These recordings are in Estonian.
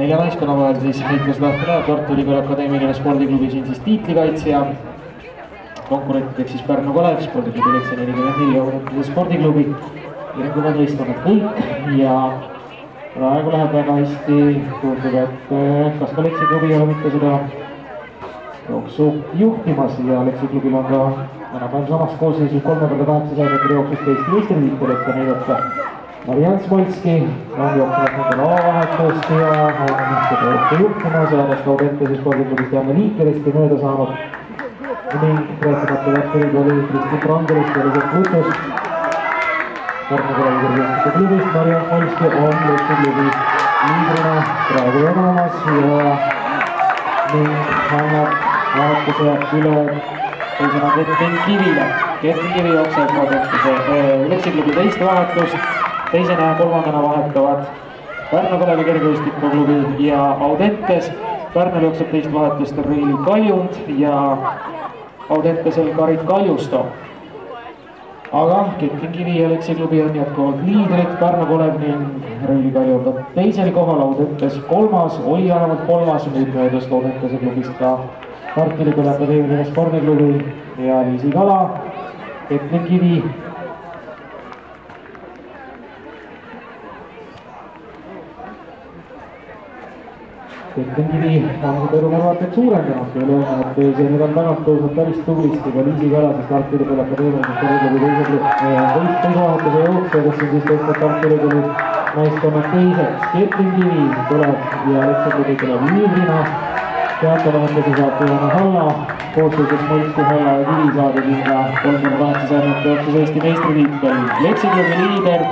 nelja naiskonna vahel siis liikluslahtne Tartu Ülikooli Akadeemiline spordiklubi siin siis tiitlikaitsja. Konkurentideks siis Pärnu Kalev, spordiklubi Leksi 44 Audentese spordiklubi. Järgnevad võistkonnad kõik ja praegu läheb väga hästi. Tundub, et kas ka Leksi klubi ei ole mitte seda jooksu juhtimas ja Leksi klubil on ka tänapäeval samas koosseisus 3x800 meetri jooksust Eesti meistritiitel ette näidata. Mariann Smolski on jooksnud nendel avavahetust ja on seda jooksu juhtimas ja alles Audentese spordiklubist Janne Liikerist ja mööda saanud. Ning rääkimata Tartu Ülikooli Kristin Brandelist ja Elisabeth Lutust. Pärnu Kalevi kõrgejõustiku klubist Mariann Smolski on Leksi klubi liidrina praegu vedamas ja ning annab vahetuse üle teisena Kettin Kivile. Kettin Kivi jookseb Leksi klubi teist vahetust. Teisena ja kolmandana vahetavad Pärnu Kalevi kõrgejõustikuklubi ja Audentes. Pärnul jookseb teist vahetust Reili Kaljund ja Audentesel Karit Kaljusto. Aga Kettin Kivi ja Leksi klubi on jätkuvalt liidrid. Pärnu Kalev ning Reili Kaljund on teisel kohal, Audentes kolmas, oli vähemalt kolmas, nüüd möödust Audentese klubist ka Tartu Ülikooli Akadeemiline spordiklubi ja Liisi Kala. Kettin Kivi Kettin Kivi on seda edumärvatet suurendanud, kui öelnud, et see nüüd on tagant tõusnud päris tublisti ka Liisi Kala, siis Tartu Ülikooli Akadeemiline spordiklubi teisvahetuse jooksja, kes on siis tõstnud Tartu Ülikooli naiskonna teiseks. Kettin Kivi tuleb ja Leksi klubi tuleb liidrina. Teatavasti saab Johanna Halla, koosseisus Smolski, Halla ja Kivi saadi linna 3x800 meetri jooksus Eesti meistritiitel. Leksi klubi liider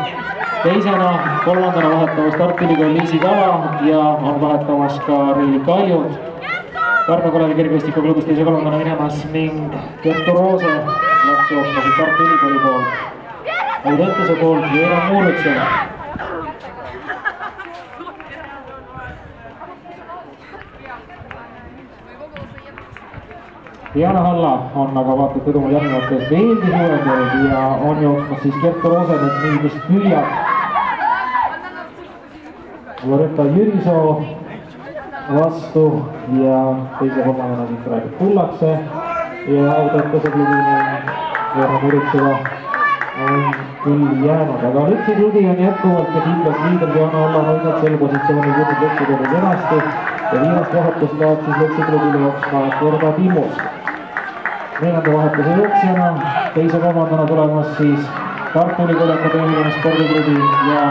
teisena, kolmandana vahetamas Tartu Ülikooli Liisi Kala ja on vahetamas ka Reili Kaljund. Pärnu Kalevi kõrgejõustikuklubis teise kolmandana minemas ning Kertu Roose läks jooksma siis Tartu Ülikooli poolt. Audentese poolt Veera Muuritsena. Diana Halla on aga vaatad edumal järgnevates veelgi suurendanud ja on jooksmas siis Kertu Roose nüüd mingist püüab. Loretta Jürisoo vastu ja teise kolmandana siis praegu tullakse ja Audentese klubi ning Veera Muritseva on küll jäänud, aga Leksi klubi on jätkuvalt ja kindlalt liider Diana Halla hoidnud sel positsioonil jõudnud Leksi klubi kenasti ja viimast vahetust läheb siis Leksi klubile jooksma Gerda Timmusk. Neljanda vahetuse jooksjana, teise kolmandana tulemas siis Tartu Ülikooli Akadeemiline spordiklubi ja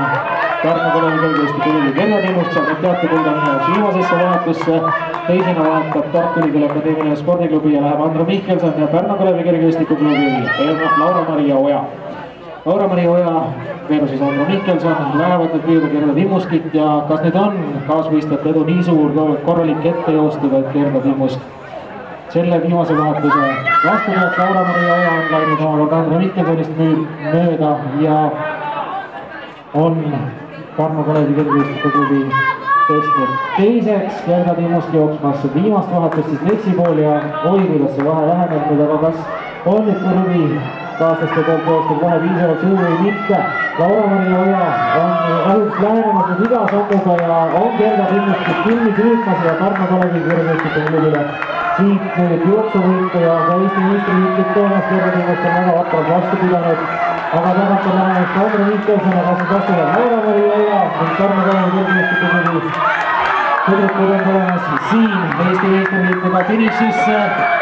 Pärnu Kalevi kõrgejõustikuklubi Gerda Timmust saab nüüd teate kulda minevaks viimasesse vahetusse. Teisena vahetab Tartu Ülikooli Akadeemiline spordiklubi ja läheb Andro Mihkelson ja Pärnu Kalevi kõrgejõustikuklubi Laura-Mari Oja. Laura-Mari Oja versus Andro Mihkelson lähevad nüüd püüda Gerda Timmuskit ja kas nüüd on kaasvõistlejate edu nii suur korralik ette joostud, et Gerda Timmusk selle viimase vahetuse vastu peaks. Laura-Mari Oja on läinud omakorda Andro Mihkelsonist mööda ja on Pärnu Kalevi kõrgejõustikuklubi tõstnud teiseks. Gerda Timmusk jooksmas viimast vahetust siis Leksi pool ja oi, kuidas see vahe väheneb nüüd, aga kas on nüüd klubi kaaslaste poolt joostud vahe piisavalt suur või mitte. Laura-Mari Oja on kahjuks lähenemas nüüd iga sammuga ja on Gerda Timmuskit kinni püüdmas ja Pärnu Kalevi kõrgejõustikuklubile siit nüüd jooksuvõitu ja ka Eesti meistritiitlit toomas. Gerda Timmust on väga vapralt vastu pidanud, aga tagant on lähenemast Andro Mihkelson ja kas nüüd vastu peab Laura-Mari Oja ning Pärnu Kalevi kõrgejõustikuklubi tüdrukud on tulemas siin Eesti meistritiitliga finišisse.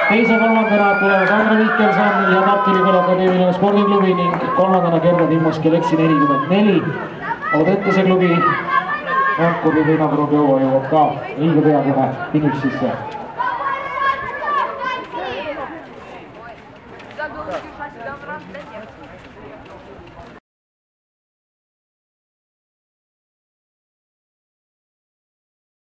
Teise kolmandana tulemas Andro Mihkelson ja Tartu Ülikooli Akadeemiline spordiklubi ning kolmandana Gerda Timmusk ja Leksi 44. Audentese klubi Ankur ja Teina Pruugi jõuab ka õige pea kohe finišisse.